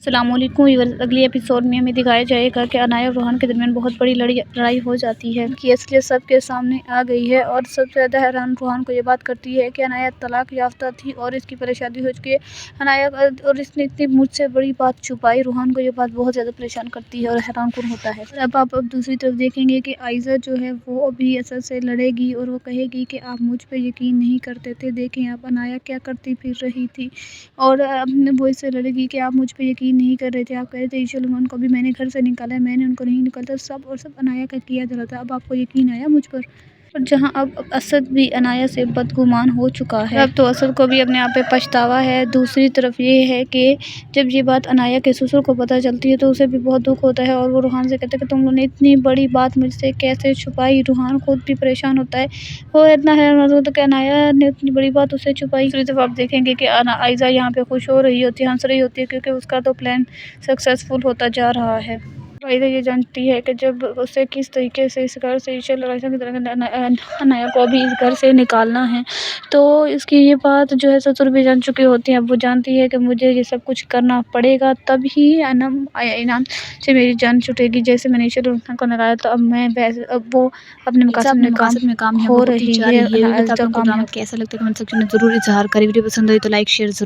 السلام علیکم ویورز، اگلی ایپیسوڈ میں ہمیں دکھایا جائے گا کہ عنایہ اور روحان کے درمیان بہت بڑی لڑائی ہو جاتی ہے۔ ان کی اصلیت سب کے سامنے آ گئی ہے اور سب سے زیادہ حیران روحان کو یہ بات کرتی ہے کہ عنایہ طلاق یافتہ تھی اور اس کی پہلے شادی ہو چکی ہے۔ عنایہ اور اس نے اتنی مجھ سے بڑی بات چھپائی، روحان کو یہ بات بہت زیادہ پریشان کرتی ہے اور حیران کن ہوتا ہے۔ اب آپ دوسری طرف دیکھیں گے کہ عائزہ جو ہے وہ بھی اسد سے لڑے گی اور وہ کہے گی کہ آپ مجھ پہ یقین نہیں کرتے تھے، دیکھیں آپ عنایہ کیا کرتی پھر رہی تھی، اور وہ اس سے لڑے گی کہ آپ مجھ پہ یقین نہیں کر رہے تھے، آپ کہہ رہے تھے سلیمان کو بھی میں نے گھر سے نکالا ہے، میں نے ان کو نہیں نکالتا، سب عنایہ کا کیا جا رہا تھا، اب آپ کو یقین آیا مجھ پر؟ اور جہاں اب اسد بھی عنایہ سے بدگمان ہو چکا ہے، اب تو اسد کو بھی اپنے آپ پہ پچھتاوا ہے۔ دوسری طرف یہ ہے کہ جب یہ بات عنایہ کے سسر کو پتہ چلتی ہے تو اسے بھی بہت دکھ ہوتا ہے اور وہ روحان سے کہتا ہے کہ تم لوگوں نے اتنی بڑی بات مجھ سے کیسے چھپائی۔ روحان خود بھی پریشان ہوتا ہے، وہ اتنا حیران ہوتا ہے کہ عنایہ نے اتنی بڑی بات اسے چھپائی۔ دوسری طرف آپ دیکھیں گے کہ عائزہ یہاں پہ خوش ہو رہی ہوتی ہے، ہنس رہی ہوتی ہے کیونکہ اس کا تو پلان سکسیسفل ہوتا جا رہا ہے۔ عائزہ یہ جانتی ہے کہ جب اسے کس طریقے سے اس گھر سے عنایہ کو بھی اس گھر سے نکالنا ہے تو اس کی یہ بات جو ہے سسر بھی جان چکے ہوتے ہیں۔ اب وہ جانتی ہے کہ مجھے یہ سب کچھ کرنا پڑے گا تب ہی انعام سے میری جان چھٹے گی، جیسے میں نے روحان کو نکالا تو اب وہ اپنے مقاصد میں کامیاب ہو رہی ہے۔ آپ لوگوں کو ڈرامہ کیسا لگتا ہے کمنٹ سیکشن میں ضرور اظہار کریں۔ ویڈیو پسند آئی تو لائک شیئر ضرور